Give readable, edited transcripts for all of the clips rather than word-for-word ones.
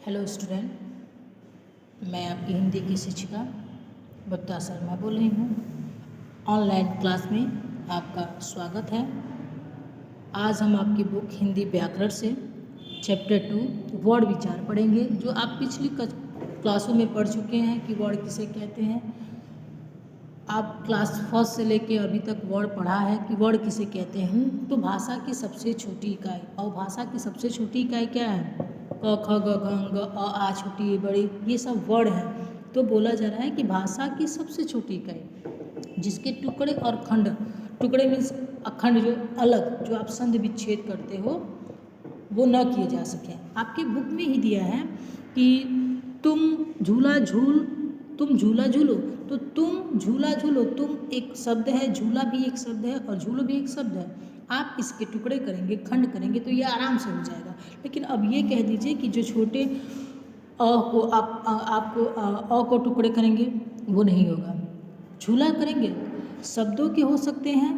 Hello student, मैं आपकी हिंदी की शिक्षिका बबिता शर्मा बोल रही हूँ। ऑनलाइन क्लास में आपका स्वागत है। आज हम आपकी बुक हिंदी व्याकरण से चैप्टर 2 वर्ड विचार पढ़ेंगे, जो आप पिछली क्लासों में पढ़ चुके हैं कि वर्ड किसे कहते हैं। आप क्लास फर्स्ट से लेके अभी तक वर्ड पढ़ा है कि वर्ड किसे कहते हैं। तो भाषा की सबसे छोटी इकाई, और भाषा की सबसे छोटी इकाई क्या है? क ख ग घ ङ अ आ छोटी बड़ी, ये सब वर्ड हैं। तो बोला जा रहा है कि भाषा की सबसे छोटी इकाई जिसके टुकड़े और खंड, टुकड़े मीन्स अखंड, जो अलग, जो आप संध विच्छेद करते हो वो न किए जा सके। आपके बुक में ही दिया है कि तुम झूला झूलो, तो तुम झूला झूलो, तुम एक शब्द है, झूला भी एक शब्द है और झूलो भी एक शब्द है। आप इसके टुकड़े करेंगे, खंड करेंगे तो ये आराम से हो जाएगा। लेकिन अब ये कह दीजिए कि जो छोटे अ को आपको अ को टुकड़े करेंगे वो नहीं होगा। झूला करेंगे, शब्दों के हो सकते हैं,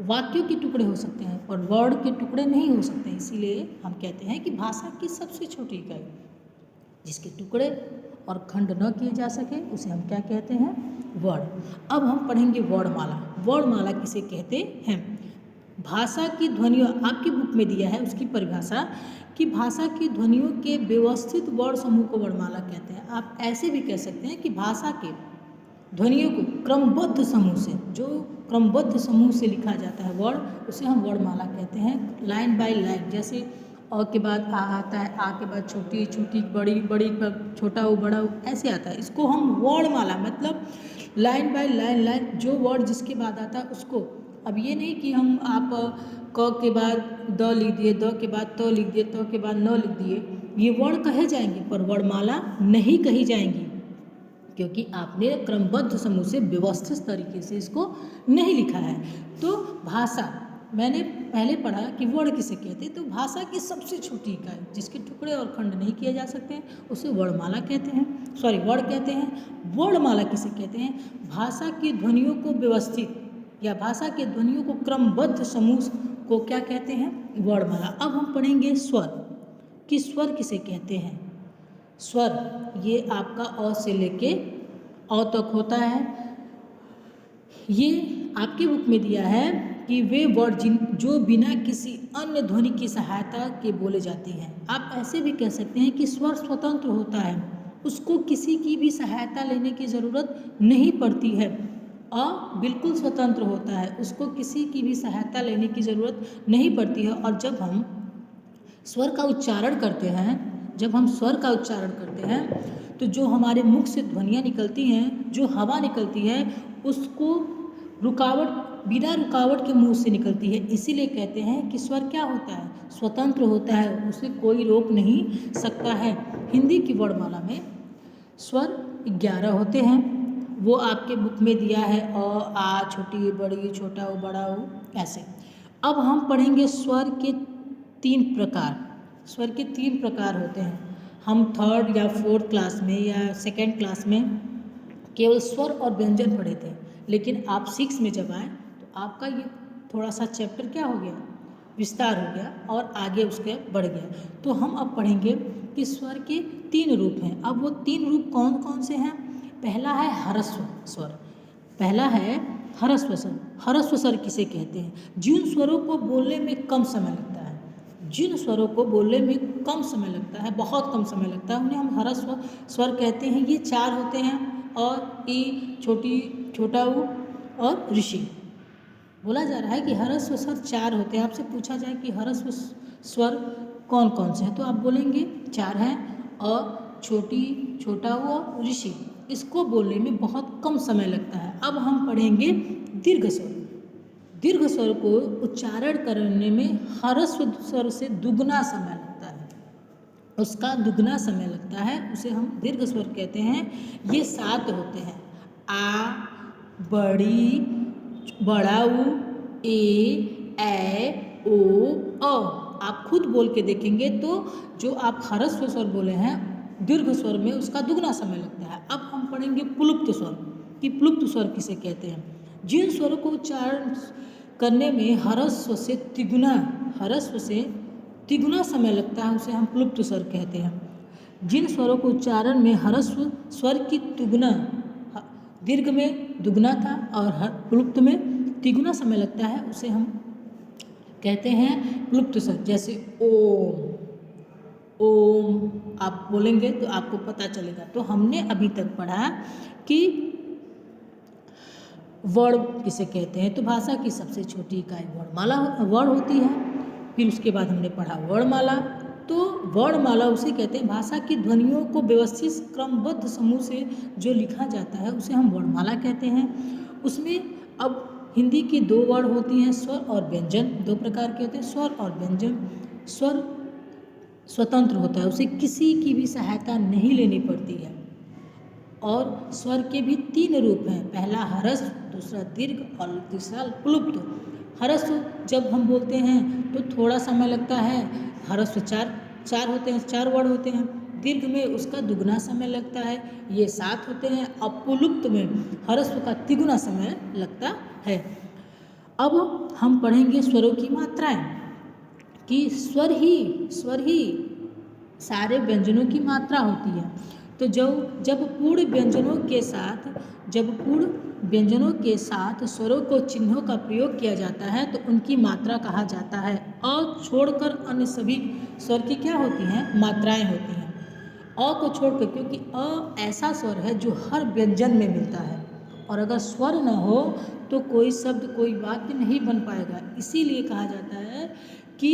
वाक्यों के टुकड़े हो सकते हैं, पर वर्ड के टुकड़े नहीं हो सकते। इसीलिए हम कहते हैं कि भाषा की सबसे छोटी इकाई जिसके टुकड़े और खंड न किए जा सके उसे हम क्या कहते हैं? वर्ड। अब हम पढ़ेंगे वर्णमाला। वर्णमाला किसे कहते हैं? भाषा की ध्वनियों, आपकी बुक में दिया है उसकी परिभाषा कि भाषा की ध्वनियों के व्यवस्थित वर्ण समूह को वर्णमाला कहते हैं। आप ऐसे भी कह सकते हैं कि भाषा के ध्वनियों को क्रमबद्ध समूह से, जो क्रमबद्ध समूह से लिखा जाता है वर्ण, उसे हम वर्णमाला कहते हैं। लाइन बाय लाइन, जैसे अ के बाद आ आता है, आ के बाद छोटी छोटी बड़ी बड़ी पर छोटा हो बड़ा हो, ऐसे आता है। इसको हम वर्णमाला, मतलब लाइन बाय लाइन, जो वर्ड जिसके बाद आता है उसको। अब ये नहीं कि हम आप क के बाद द लिख दिए, द के बाद त लिख दिए, त के बाद न लिख दिए, ये वर्ड कहे जाएंगे पर वर्णमाला नहीं कही जाएंगी, क्योंकि आपने क्रमबद्ध समूह से व्यवस्थित तरीके से इसको नहीं लिखा है। तो भाषा, मैंने पहले पढ़ा कि वर्ड किसे कहते हैं। तो भाषा की सबसे छोटी इकाई जिसके टुकड़े और खंड नहीं किए जा सकते हैं उसे वर्णमाला कहते हैं, वर्ड कहते हैं। वर्णमाला किसे कहते हैं? भाषा की ध्वनियों को व्यवस्थित या भाषा के ध्वनियों को क्रमबद्ध समूह को क्या कहते हैं? वर्णमाला। अब हम पढ़ेंगे स्वर कि स्वर किसे कहते हैं। स्वर, ये आपका अ से लेके अ तक होता है। ये आपके बुक में दिया है कि वे वर्ड जो बिना किसी अन्य ध्वनि की सहायता के बोले जाते हैं। आप ऐसे भी कह सकते हैं कि स्वर स्वतंत्र होता है, उसको किसी की भी सहायता लेने की ज़रूरत नहीं पड़ती है। अ बिल्कुल स्वतंत्र होता है, उसको किसी की भी सहायता लेने की ज़रूरत नहीं पड़ती है। और जब हम स्वर का उच्चारण करते हैं, तो जो हमारे मुख से ध्वनियाँ निकलती हैं, जो हवा निकलती है, उसको बिना रुकावट के मुंह से निकलती है। इसीलिए कहते हैं कि स्वर क्या होता है? स्वतंत्र होता है, उसे कोई रोक नहीं सकता है। हिंदी की वर्णमाला में स्वर 11 होते हैं, वो आपके बुक में दिया है। अ आ छोटी बड़ी, छोटा हो बड़ा हो, ऐसे। अब हम पढ़ेंगे स्वर के 3 प्रकार। स्वर के 3 प्रकार होते हैं। हम 3rd या 4th क्लास में या 2nd क्लास में केवल स्वर और व्यंजन पढ़े थे, लेकिन आप 6 में जब आए तो आपका ये थोड़ा सा चैप्टर क्या हो गया? विस्तार हो गया और आगे उसके बढ़ गया। तो हम अब पढ़ेंगे कि स्वर के 3 रूप हैं। अब वो 3 रूप कौन कौन से हैं? पहला है ह्रस्व स्वर। ह्रस्व स्वर। ह्रस्व स्वर किसे कहते हैं? जिन स्वरों को बोलने में कम समय लगता है, बहुत कम समय लगता है, उन्हें हम ह्रस्व स्वर कहते हैं। ये 4 होते हैं, और ई, छोटा ऊ और ऋषि। बोला जा रहा है कि ह्रस्व स्वर 4 होते हैं। आपसे पूछा जाए कि ह्रस्व स्वर कौन कौन से हैं, तो आप बोलेंगे 4 हैं। अ, छोटा ऊ और ऋषि। इसको बोलने में बहुत कम समय लगता है। अब हम पढ़ेंगे दीर्घ स्वर। दीर्घ स्वर को उच्चारण करने में ह्रस्व स्वर से दुगना समय लगता है, उसे हम दीर्घ स्वर कहते हैं। ये 7 होते हैं। आ, बड़ी, बड़ा ऊ, ए, ओ, अ। आप खुद बोल के देखेंगे तो जो आप ह्रस्व स्वर बोले हैं दीर्घ स्वर में, उसका दुगना समय लगता है। अब हम पढ़ेंगे प्लुप्त स्वर कि प्लुप्त स्वर किसे कहते हैं। जिन स्वरों को उच्चारण करने में ह्रस्व से तिगुना समय लगता है, उसे हम प्लुप्त स्वर कहते हैं। जिन स्वरों को उच्चारण में ह्रस्व स्वर की तुगना, दीर्घ में दुगना था और प्लुप्त में तिगुना समय लगता है, उसे हम कहते हैं प्लुप्त स्वर। जैसे ओम, ओम आप बोलेंगे तो आपको पता चलेगा। तो हमने अभी तक पढ़ा कि वर्ण किसे कहते हैं। तो भाषा की सबसे छोटी इकाई वर्ण होती है। फिर उसके बाद हमने पढ़ा वर्णमाला। तो वर्णमाला उसे कहते हैं, भाषा की ध्वनियों को व्यवस्थित क्रमबद्ध समूह से जो लिखा जाता है उसे हम वर्णमाला कहते हैं। उसमें अब हिंदी की दो वर्ण होती हैं, स्वर और व्यंजन। दो प्रकार के होते हैं, स्वर और व्यंजन। स्वर स्वतंत्र होता है, उसे किसी की भी सहायता नहीं लेनी पड़ती है। और स्वर के भी तीन रूप हैं, पहला ह्रस्व, दूसरा दीर्घ और तीसरा प्लुप्त। ह्रस्व जब हम बोलते हैं तो थोड़ा समय लगता है। ह्रस्व चार होते हैं, 4 वर्ड होते हैं। दीर्घ में उसका दुगना समय लगता है, ये 7 होते हैं। और प्लुप्त में ह्रस्व का तिगुना समय लगता है। अब हम पढ़ेंगे स्वरों की मात्राएं, कि स्वर ही सारे व्यंजनों की मात्रा होती है। तो जब पूर्ण व्यंजनों के साथ स्वरों को चिन्हों का प्रयोग किया जाता है तो उनकी मात्रा कहा जाता है। अ छोड़कर अन्य सभी स्वर की क्या होती हैं, मात्राएं होती हैं। अ को छोड़कर, क्योंकि अ ऐसा स्वर है जो हर व्यंजन में मिलता है, और अगर स्वर न हो तो कोई शब्द, कोई वाक्य नहीं बन पाएगा। इसीलिए कहा जाता है कि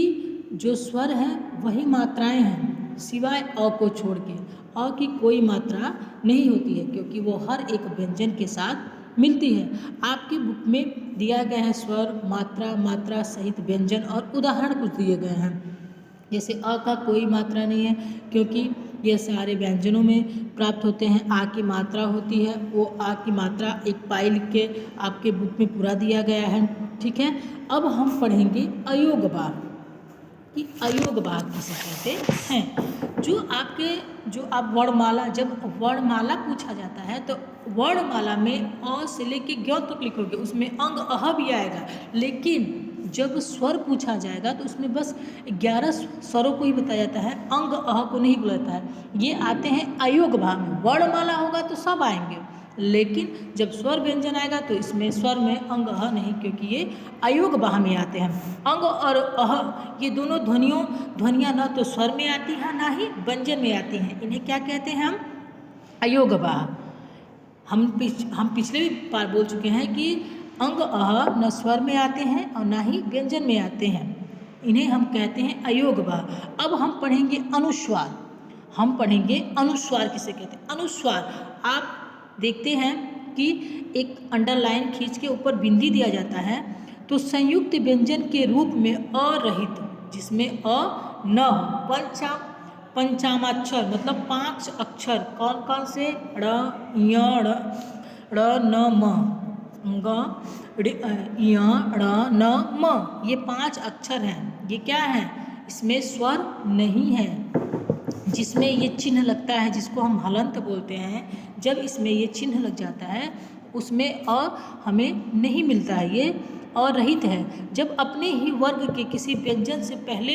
जो स्वर हैं वही मात्राएं हैं, सिवाय अ को छोड़ के। अ की कोई मात्रा नहीं होती है, क्योंकि वो हर एक व्यंजन के साथ मिलती है। आपकी बुक में दिया गया है स्वर, मात्रा सहित व्यंजन और उदाहरण कुछ दिए गए हैं। जैसे अ का कोई मात्रा नहीं है, क्योंकि ये सारे व्यंजनों में प्राप्त होते हैं। आ की मात्रा होती है, वो आ की मात्रा एक पाई लिख के आपके बुक में पूरा दिया गया है। ठीक है, अब हम पढ़ेंगे अयोग भाग, कि अयोग भाग किसे कहते हैं। जो आप वर्णमाला, जब वर्णमाला पूछा जाता है तो वर्णमाला में अ से लेके ज्ञ तक लिखोगे, उसमें अंग अह भी आएगा। लेकिन जब स्वर पूछा जाएगा तो उसमें बस 11 स्वरों को ही बताया जाता है, अंग अह को नहीं बोला जाता है। ये आते हैं अयोग भाग में। वर्णमाला होगा तो सब आएंगे, लेकिन जब स्वर व्यंजन आएगा तो इसमें स्वर में अंग अह नहीं, क्योंकि ये अयोग भाग में आते हैं। अंग और अह ये दोनों ध्वनियाँ न तो स्वर में आती हैं ना ही व्यंजन में आती हैं। इन्हें क्या कहते हैं हम, अयोग भाग। हम पिछले भी बार बोल चुके हैं कि अंग अह न स्वर में आते हैं और ना ही व्यंजन में आते हैं, इन्हें हम कहते हैं अयोग भाग। अब हम पढ़ेंगे अनुस्वार। हम पढ़ेंगे अनुस्वार किसे कहते हैं। अनुस्वार आप देखते हैं कि एक अंडरलाइन खींच के ऊपर बिंदी दिया जाता है, तो संयुक्त व्यंजन के रूप में अ रहित, जिसमें अ न हो, पंचामाक्षर मतलब 5 अक्षर कौन कौन से, ड़ य ड़ न म, ग य ड़ न म, ये 5 अक्षर हैं। ये क्या है, इसमें स्वर नहीं है। जिसमें ये चिन्ह लगता है, जिसको हम हलंत बोलते हैं, जब इसमें ये चिन्ह लग जाता है उसमें अ हमें नहीं मिलता है, ये अरहित है। जब अपने ही वर्ग के किसी व्यंजन से पहले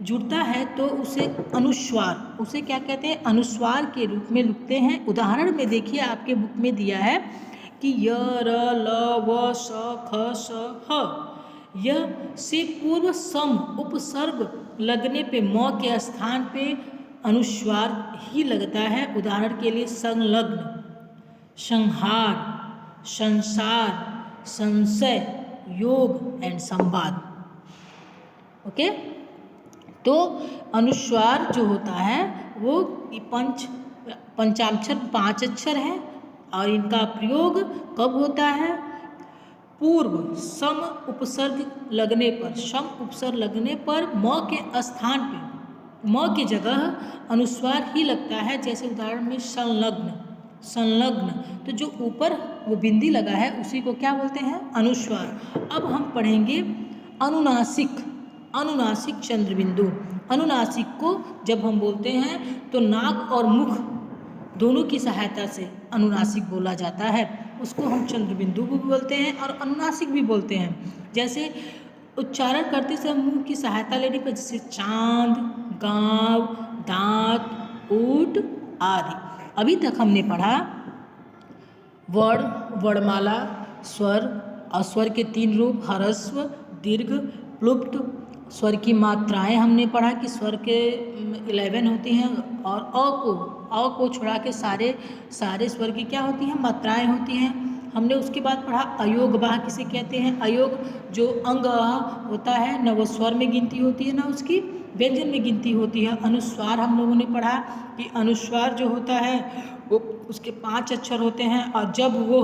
जुड़ता है तो उसे अनुस्वार, उसे क्या कहते हैं, अनुस्वार के रूप में लिखते हैं। उदाहरण में देखिए, आपके बुक में दिया है कि य र ल व स ख स ह, यह से पूर्व सम उपसर्ग लगने पे म के स्थान पे अनुस्वार ही लगता है। उदाहरण के लिए संलग्न, संहार, संसार, संशय, योग एंड संवाद। ओके, तो अनुस्वार जो होता है वो पंचाक्षर 5 अक्षर है, और इनका प्रयोग कब होता है, पूर्व सम उपसर्ग लगने पर, सम उपसर्ग लगने पर म के स्थान पे, म की जगह अनुस्वार ही लगता है। जैसे उदाहरण में संलग्न, तो जो ऊपर वो बिंदी लगा है उसी को क्या बोलते हैं, अनुस्वार। अब हम पढ़ेंगे अनुनासिक चंद्रबिंदु। अनुनासिक को जब हम बोलते हैं तो नाक और मुख दोनों की सहायता से अनुनासिक बोला जाता है। उसको हम चंद्रबिंदु भी बोलते हैं और अनुनासिक भी बोलते हैं। जैसे उच्चारण करते समय मुंह की सहायता लेने पर, जैसे चांद, गांव, दांत, ऊंट, गुट आदि। अभी तक हमने पढ़ा वर्ण, वर्णमाला, स्वर और स्वर के 3 रूप ह्रस्व, दीर्घ, प्लुप्त। स्वर की मात्राएं हमने पढ़ा कि स्वर के 11 होती हैं और अ को छुड़ा के सारे स्वर की क्या होती हैं, मात्राएं होती हैं। हमने उसके बाद पढ़ा अयोग बाह किसे कहते हैं। अयोग जो अंग होता है न वो स्वर में गिनती होती है ना उसकी व्यंजन में गिनती होती है। अनुस्वार हम लोगों ने पढ़ा कि अनुस्वार जो होता है वो उसके 5 अक्षर होते हैं और जब वो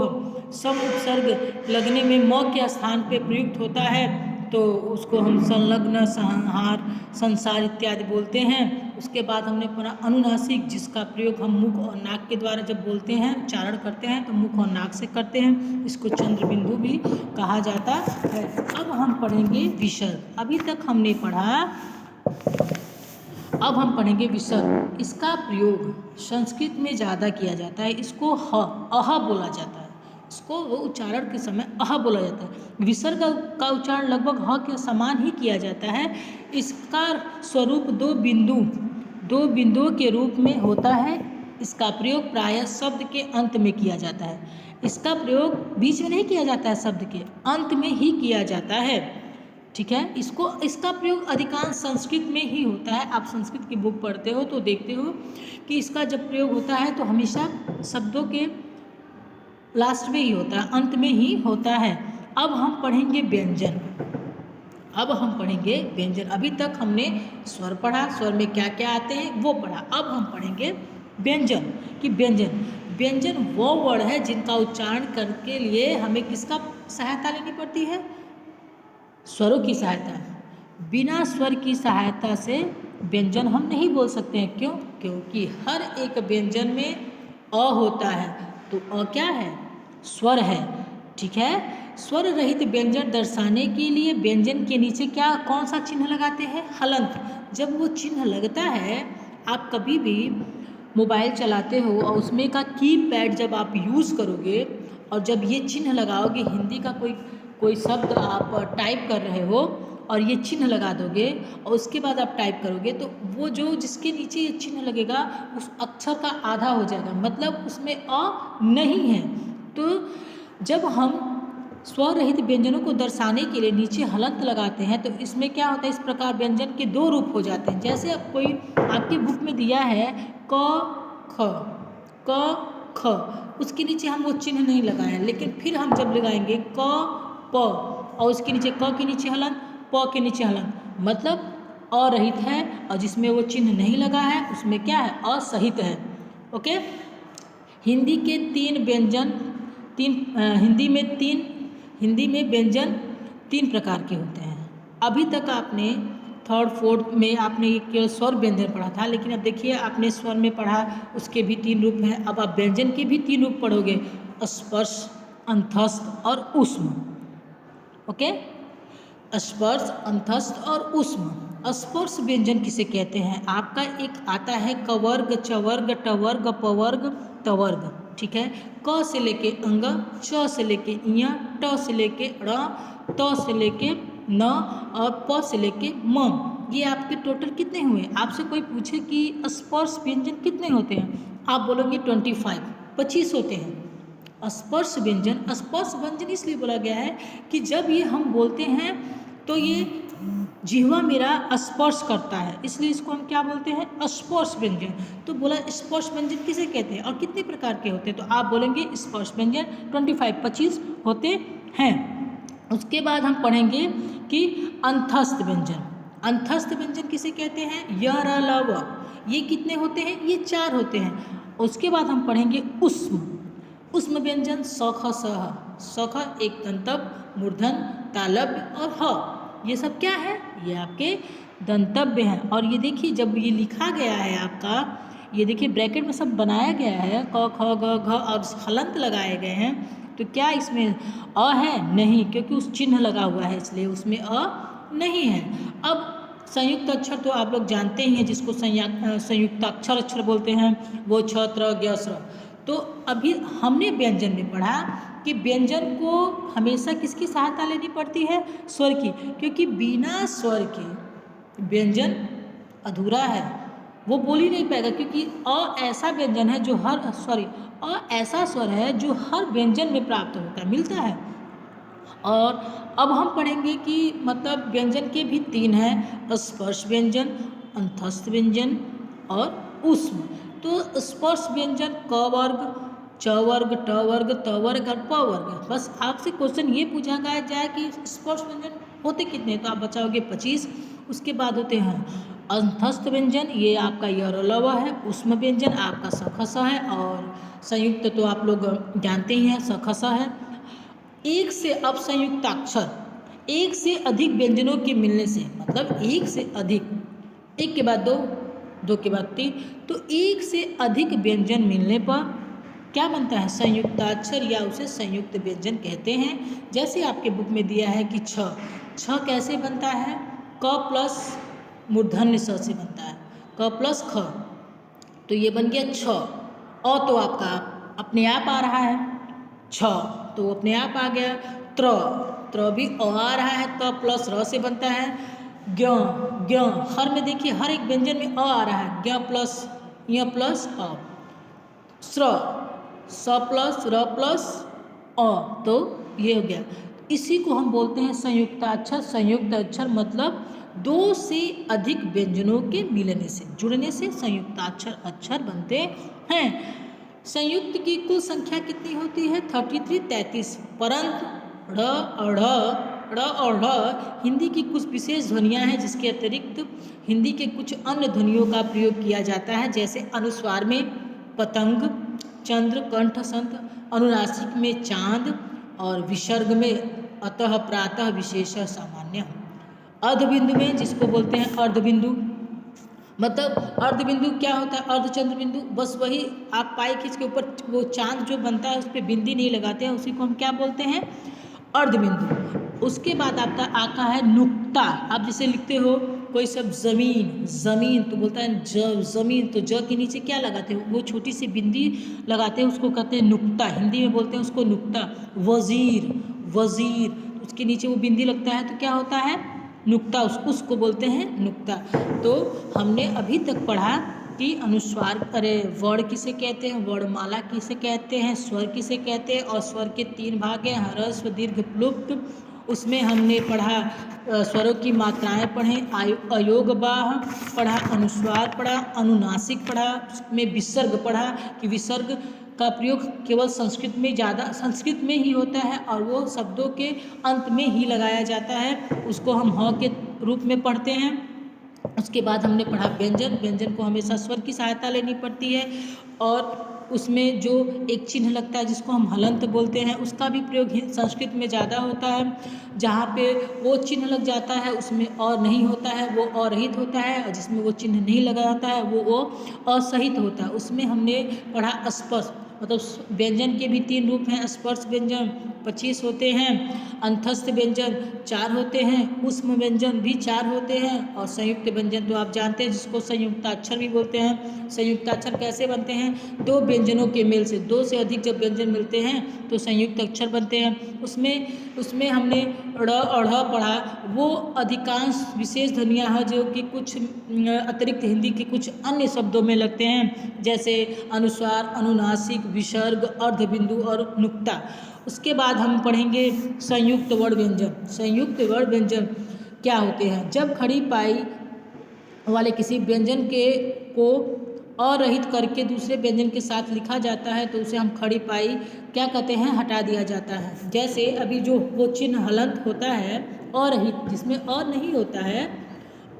सम उपसर्ग लगने में म के स्थान पे प्रयुक्त होता है तो उसको हम संलग्न, संहार, संसार इत्यादि बोलते हैं। उसके बाद हमने पढ़ा अनुनासिक जिसका प्रयोग हम मुख और नाक के द्वारा जब बोलते हैं, उच्चारण करते हैं तो मुख और नाक से करते हैं, इसको चंद्र बिंदु भी कहा जाता है। अब हम पढ़ेंगे विसर्ग। अभी तक हमने पढ़ा, अब हम पढ़ेंगे विसर्ग। इसका प्रयोग संस्कृत में ज़्यादा किया जाता है, इसको अह बोला जाता है, इसको उच्चारण के समय अह बोला जाता है। विसर्ग का उच्चारण लगभग ह के समान ही किया जाता है। इसका स्वरूप दो बिंदुओं के रूप में होता है। इसका प्रयोग प्रायः शब्द के अंत में किया जाता है। इसका प्रयोग बीच में नहीं किया जाता है, शब्द के अंत में ही किया जाता है। ठीक है, इसका प्रयोग अधिकांश संस्कृत में ही होता है। आप संस्कृत की बुक पढ़ते हो तो देखते हो कि इसका जब प्रयोग होता है तो हमेशा शब्दों के लास्ट में ही होता है, अंत में ही होता है। अब हम पढ़ेंगे व्यंजन। अभी तक हमने स्वर पढ़ा, स्वर में क्या क्या आते हैं वो पढ़ा। अब हम पढ़ेंगे व्यंजन कि व्यंजन वो वर्ड है जिनका उच्चारण करने के लिए हमें किसका सहायता लेनी पड़ती है, स्वरों की सहायता। बिना स्वर की सहायता से व्यंजन हम नहीं बोल सकते हैं। क्यों? क्योंकि हर एक व्यंजन में अ होता है, तो अ क्या है, स्वर है। ठीक है, स्वर रहित व्यंजन दर्शाने के लिए व्यंजन के नीचे कौन सा चिन्ह लगाते हैं, हलंत। जब वो चिन्ह लगता है, आप कभी भी मोबाइल चलाते हो और उसमें का कीपैड जब आप यूज़ करोगे और जब ये चिन्ह लगाओगे, हिंदी का कोई शब्द आप टाइप कर रहे हो और ये चिन्ह लगा दोगे और उसके बाद आप टाइप करोगे तो वो जो जिसके नीचे ये चिन्ह लगेगा उस अक्षर का आधा हो जाएगा, मतलब उसमें अ नहीं है। तो जब हम स्वर रहित व्यंजनों को दर्शाने के लिए नीचे हलंत लगाते हैं तो इसमें क्या होता है, इस प्रकार व्यंजन के 2 रूप हो जाते हैं। जैसे अब कोई आपकी बुक में दिया है क ख, उसके नीचे हम वो चिन्ह नहीं लगाए, लेकिन फिर हम जब लगाएंगे क प और उसके नीचे क के नीचे हलंत, प के नीचे हलंत, मतलब अरहित है, और जिसमें वो चिन्ह नहीं लगा है उसमें क्या है, असहित है। ओके, हिंदी के 3 व्यंजन हिंदी में व्यंजन 3 प्रकार के होते हैं। अभी तक आपने 3rd 4th में आपने केवल स्वर व्यंजन पढ़ा था, लेकिन अब देखिए आपने स्वर में पढ़ा, उसके भी 3 रूप हैं। अब आप व्यंजन के भी 3 रूप पढ़ोगे, स्पर्श, अंतस्थ और ऊष्म। ओके, स्पर्श, अंतस्थ और ऊष्म। स्पर्श व्यंजन किसे कहते हैं, आपका एक आता है कवर्ग, चवर्ग, टवर्ग, पवर्ग, तवर्ग। ठीक है, क से लेके अंग, च से लेके इया, ट से लेके ड़, त से लेके न और प से लेके म। ये आपके टोटल कितने हुए। आपसे कोई पूछे कि स्पर्श व्यंजन कितने होते हैं, आप बोलोगे 25 होते हैं। स्पर्श व्यंजन इसलिए बोला गया है कि जब ये हम बोलते हैं तो ये जिह्वा मेरा स्पर्श करता है, इसलिए इसको हम क्या बोलते हैं, स्पर्श व्यंजन। तो बोला स्पर्श व्यंजन किसे कहते हैं और कितने प्रकार के होते हैं, तो आप बोलेंगे स्पर्श व्यंजन 25 होते हैं। उसके बाद हम पढ़ेंगे कि अंतस्थ व्यंजन किसे कहते हैं, य र ल व, ये कितने होते हैं, ये 4 होते हैं। उसके बाद हम पढ़ेंगे ऊष्म व्यंजन, स ख स ह, स ख एक दंतव, मूर्धन, तालव्य और ह, ये सब क्या है, ये आपके दंतव्य हैं। और ये देखिए जब ये लिखा गया है आपका, ये देखिए ब्रैकेट में सब बनाया गया है, क ख ग घ और हलंत लगाए गए हैं, तो क्या इसमें अ है, नहीं, क्योंकि उस चिन्ह लगा हुआ है इसलिए उसमें अ नहीं है। अब संयुक्त अक्षर तो आप लोग जानते ही हैं, जिसको संयुक्त अक्षर बोलते हैं, वो छ त्र ज्ञ स्र। तो अभी हमने व्यंजन में पढ़ा कि व्यंजन को हमेशा किसकी सहायता लेनी पड़ती है, स्वर की, क्योंकि बिना स्वर के व्यंजन अधूरा है। वो बोल ही नहीं पाएगा, क्योंकि अ ऐसा व्यंजन है जो अ ऐसा स्वर है जो हर व्यंजन में प्राप्त होता है, मिलता है। और अब हम पढ़ेंगे कि मतलब व्यंजन के भी तीन हैं, स्पर्श व्यंजन, अंतस्थ व्यंजन और ऊष्म। तो स्पर्श व्यंजन क वर्ग, च वर्ग, ट वर्ग, त वर्ग और प वर्ग। बस आपसे क्वेश्चन ये पूछा गया जाए कि स्पर्श व्यंजन होते कितने, तो आप बचाओगे 25। उसके बाद होते हैं अंतस्थ व्यंजन, ये आपका य और ल व है। ऊष्म व्यंजन आपका स ख स है, और संयुक्त तो आप लोग जानते ही हैं, स ख स है। एक से अब संयुक्ताक्षर, एक से अधिक व्यंजनों के मिलने से, मतलब एक से अधिक, एक के बाद दो, दो के बाद तीन, तो एक से अधिक व्यंजन मिलने पर क्या बनता है, संयुक्ताक्षर, या उसे संयुक्त व्यंजन कहते हैं। जैसे आपके बुक में दिया है कि छ, छ कैसे बनता है, क प्लस मूर्धन्य स से बनता है, क प्लस ख, तो ये बन गया छ। तो आपका अपने आप आ रहा है छ, तो अपने आप आ गया। त्र, त्र भी आ रहा है, त प्लस र से बनता है। ज्ञ, ज्ञ, हर में देखिए हर एक व्यंजन में आ रहा है, ज्ञ प्लस य प्लस अ। स्र, स प्लस र प्लस अ, तो ये हो गया। इसी को हम बोलते हैं संयुक्ताक्षर। संयुक्त अक्षर मतलब दो से अधिक व्यंजनों के मिलने से, जुड़ने से संयुक्ताक्षर अक्षर बनते हैं। संयुक्त की कुल संख्या कितनी होती है, 33, 33, परंतु ड़ और ढ़ हिंदी की कुछ विशेष ध्वनियाँ हैं, जिसके अतिरिक्त हिंदी के कुछ अन्य ध्वनियों का प्रयोग किया जाता है। जैसे अनुस्वार में पतंग, चंद्र, कंठ, संत, अनुनासिक में चांद, और विसर्ग में अतः, प्रातः, विशेषः, सामान्य। अर्धबिंदु में, जिसको बोलते हैं अर्धबिंदु, मतलब अर्धबिंदु क्या होता है, अर्धचंद्र बिंदु, बस वही आप पाई खींच के ऊपर वो चांद जो बनता है उस पर बिंदी नहीं लगाते हैं, उसी को हम क्या बोलते हैं, अर्धबिंदु। उसके बाद आपका आता है नुक्ता। आप जैसे लिखते हो कोई सब जमीन, जमीन तो बोलता है जमीन, तो ज के नीचे क्या लगाते हो, वो छोटी सी बिंदी लगाते हैं, उसको कहते हैं नुक्ता, हिंदी में बोलते हैं उसको नुक्ता। वजीर, वजीर, तो उसके नीचे वो बिंदी लगता है तो क्या होता है, नुक्ता, उसको बोलते हैं नुक्ता। तो हमने अभी तक पढ़ा कि अनुस्वार, अरे वर्ण किसे कहते हैं, वर्णमाला किसे कहते हैं, स्वर किसे कहते हैं, और स्वर के तीन भाग हैं, ह्रस्व, दीर्घ, प्लुप्त। उसमें हमने पढ़ा स्वरों की मात्राएं पढ़े, अयोगवाह पढ़ा, अनुस्वार पढ़ा, अनुनासिक पढ़ा, उसमें विसर्ग पढ़ा कि विसर्ग का प्रयोग केवल संस्कृत में ज़्यादा, संस्कृत में ही होता है और वो शब्दों के अंत में ही लगाया जाता है, उसको हम ह के रूप में पढ़ते हैं। उसके बाद हमने पढ़ा व्यंजन, व्यंजन को हमेशा स्वर की सहायता लेनी पड़ती है, और उसमें जो एक चिन्ह लगता है जिसको हम हलंत बोलते हैं, उसका भी प्रयोग संस्कृत में ज़्यादा होता है। जहाँ पे वो चिन्ह लग जाता है उसमें और नहीं होता है, वो अरहित होता है, और जिसमें वो चिन्ह नहीं लगा जाता है वो असहित होता है। उसमें हमने पढ़ा स्पर्श, मतलब व्यंजन के भी तीन रूप हैं, स्पर्श व्यंजन 25 होते हैं, अंतस्थ व्यंजन 4 होते हैं, ऊष्म व्यंजन भी 4 होते हैं, और संयुक्त व्यंजन तो आप जानते हैं जिसको संयुक्ताक्षर भी बोलते हैं। संयुक्ताक्षर कैसे बनते हैं, दो व्यंजनों के मेल से, दो से अधिक जब व्यंजन मिलते हैं तो संयुक्त अक्षर बनते हैं। उसमें हमने ड़ और ढ़ पढ़ा, वो अधिकांश विशेष ध्वनियाँ हैं जो कि कुछ अतिरिक्त हिंदी के कुछ अन्य शब्दों में लगते हैं, जैसे अनुस्वार, अनुनासिक, विसर्ग, अर्धबिंदु और नुक्ता। उसके बाद हम पढ़ेंगे संयुक्त वर्ण व्यंजन। संयुक्त वर्ण व्यंजन क्या होते हैं, जब खड़ी पाई वाले किसी व्यंजन के को अरहित करके दूसरे व्यंजन के साथ लिखा जाता है तो उसे हम खड़ी पाई क्या कहते हैं, हटा दिया जाता है। जैसे अभी जो वो चिन्ह हलंत होता है अरहित, जिसमें अ नहीं होता है,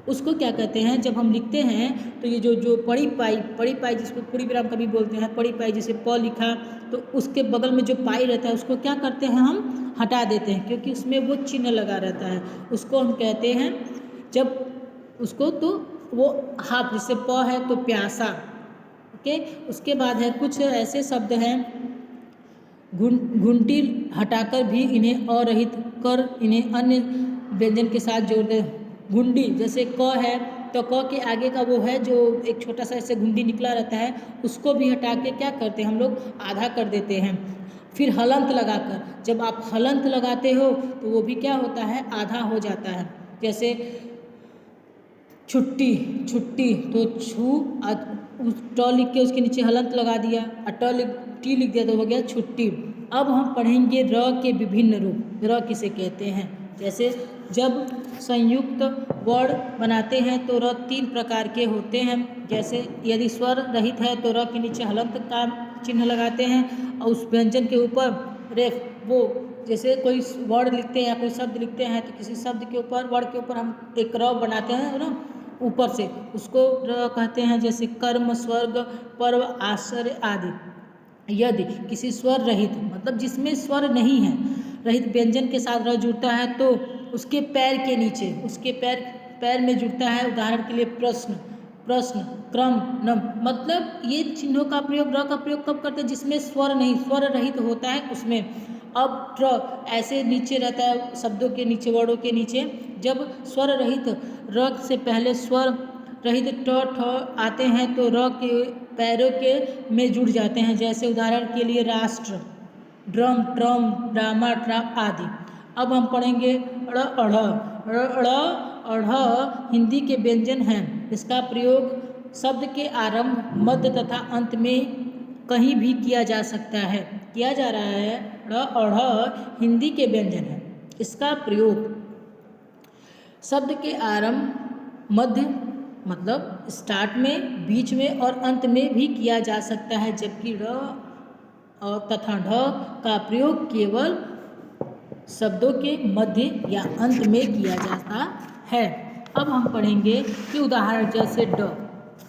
उसको क्या कहते हैं, जब हम लिखते हैं तो ये जो पड़ी पाई जिसको पूरी विराम कभी बोलते हैं, पड़ी पाई, जैसे प लिखा तो उसके बगल में जो पाई रहता है उसको क्या करते हैं, हम हटा देते हैं, क्योंकि उसमें वो चिन्ह लगा रहता है, उसको हम कहते हैं जब उसको, तो वो हाफ, जैसे प है तो प्यासा। ओके, उसके बाद है कुछ ऐसे शब्द हैं घुंटी हटाकर भी इन्हें अरहित कर इन्हें अन्य व्यंजन के साथ जोड़ दे। घुंडी, जैसे क है तो क के आगे का वो है जो एक छोटा सा ऐसे घुंडी निकला रहता है, उसको भी हटा के क्या करते हैं हम लोग, आधा कर देते हैं। फिर हलंत लगाकर, जब आप हलंत लगाते हो तो वो भी क्या होता है, आधा हो जाता है। जैसे छुट्टी, छुट्टी तो छू उस ट लिख के उसके नीचे हलंत लगा दिया और टी लिख दिया तो हो गया छुट्टी। अब हम पढ़ेंगे र के विभिन्न रूप। र किसे कहते हैं? जैसे जब संयुक्त वर्ड बनाते हैं तो र 3 प्रकार के होते हैं। जैसे यदि स्वर रहित है तो र के नीचे हलंत का चिन्ह लगाते हैं और उस व्यंजन के ऊपर रेफ वो जैसे कोई वर्ड लिखते हैं या कोई शब्द लिखते हैं तो किसी शब्द के ऊपर वर्ड के ऊपर हम एक र बनाते हैं ना ऊपर से, उसको र कहते हैं। जैसे कर्म, स्वर्ग, पर्व, आश्चर्य आदि। यदि किसी स्वर रहित मतलब जिसमें स्वर नहीं है रहित व्यंजन के साथ र जुड़ता है तो उसके पैर के नीचे उसके पैर में जुड़ता है। उदाहरण के लिए प्रश्न, प्रश्न, क्रम, नम। मतलब ये चिन्हों का प्रयोग र का प्रयोग कब करते हैं? जिसमें स्वर नहीं, स्वर रहित होता है उसमें। अब ट्र ऐसे नीचे रहता है शब्दों के नीचे, वर्डों के नीचे। जब स्वर रहित र से पहले स्वर रहित ट ठ आते हैं तो र के पैरों के में जुड़ जाते हैं। जैसे उदाहरण के लिए राष्ट्र, ड्रम, ट्रम, ड्रामा, ट्राप आदि। अब हम पढ़ेंगे ड़ अढ़। अढ़ हिंदी के व्यंजन हैं। इसका प्रयोग शब्द के आरंभ, मध्य तथा अंत में कहीं भी किया जा सकता है, किया जा रहा है। ड़ अढ़ हिंदी के व्यंजन है। इसका प्रयोग शब्द के आरंभ, मध्य मतलब स्टार्ट में, बीच में और अंत में भी किया जा सकता है, जबकि ड़ और तथा ढ का प्रयोग केवल शब्दों के मध्य या अंत में किया जाता है। अब हम पढ़ेंगे कि उदाहरण जैसे ड,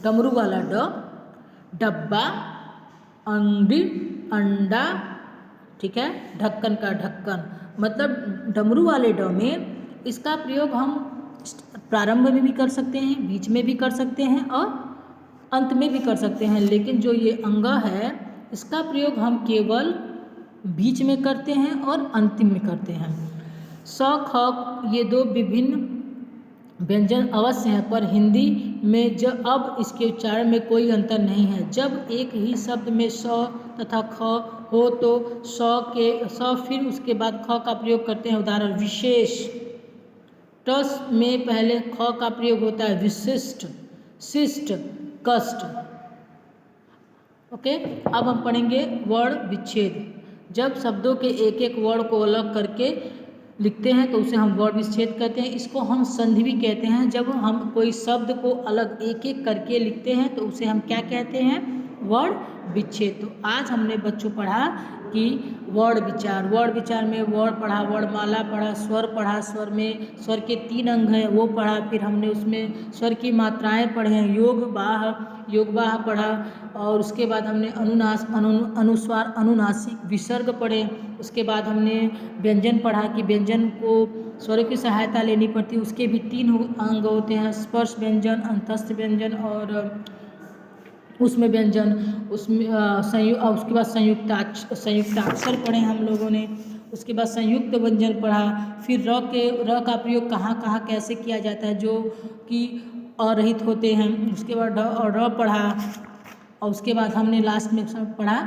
डमरू वाला ड, डब्बा, अंडी, अंडा, ठीक है, ढक्कन का ढक्कन। मतलब डमरू वाले ड में इसका प्रयोग हम प्रारंभ में भी कर सकते हैं, बीच में भी कर सकते हैं और अंत में भी कर सकते हैं। लेकिन जो ये अंग है इसका प्रयोग हम केवल बीच में करते हैं और अंतिम में करते हैं। स, ख ये 2 विभिन्न व्यंजन अवश्य हैं, पर हिंदी में अब इसके उच्चारण में कोई अंतर नहीं है। जब एक ही शब्द में स तथा ख हो तो स फिर उसके बाद ख का प्रयोग करते हैं। उदाहरण विशेष, टस में पहले ख का प्रयोग होता है। विशिष्ट, शिष्ट, कष्ट। ओके, अब हम पढ़ेंगे वर्ण विच्छेद। जब शब्दों के एक एक वर्ण को अलग करके लिखते हैं तो उसे हम वर्ण विच्छेद कहते हैं। इसको हम संधि भी कहते हैं। जब हम कोई शब्द को अलग एक एक करके लिखते हैं तो उसे हम क्या कहते हैं? वर्ण विच्छेद। तो आज हमने बच्चों पढ़ा कि वर्ण विचार। वर्ण विचार में वर्ण पढ़ा, वर्णमाला पढ़ा, स्वर पढ़ा, स्वर में स्वर के 3 अंग हैं वो पढ़ा। फिर हमने उसमें स्वर की मात्राएं पढ़े हैं, योगवाह पढ़ा। और उसके बाद हमने अनुनास, अनुस्वार, अनुनासिक, विसर्ग पढ़े। उसके बाद हमने व्यंजन पढ़ा कि व्यंजन को स्वरों की सहायता लेनी पड़ती है। उसके भी 3 अंग होते हैं, स्पर्श व्यंजन, अंतस्थ व्यंजन और उसमें व्यंजन। उसमें उसके बाद संयुक्ताक्षर पढ़े हम लोगों ने। उसके बाद संयुक्त व्यंजन पढ़ा। फिर र का प्रयोग कहाँ कहाँ कैसे किया जाता है जो कि अरहित होते हैं। उसके बाद ढ और र पढ़ा और उसके बाद हमने लास्ट में पढ़ा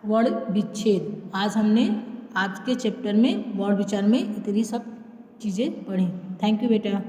वर्ण विच्छेद। आज के चैप्टर में वर्ण विचार में इतनी सब चीज़ें पढ़ी। थैंक यू बेटा।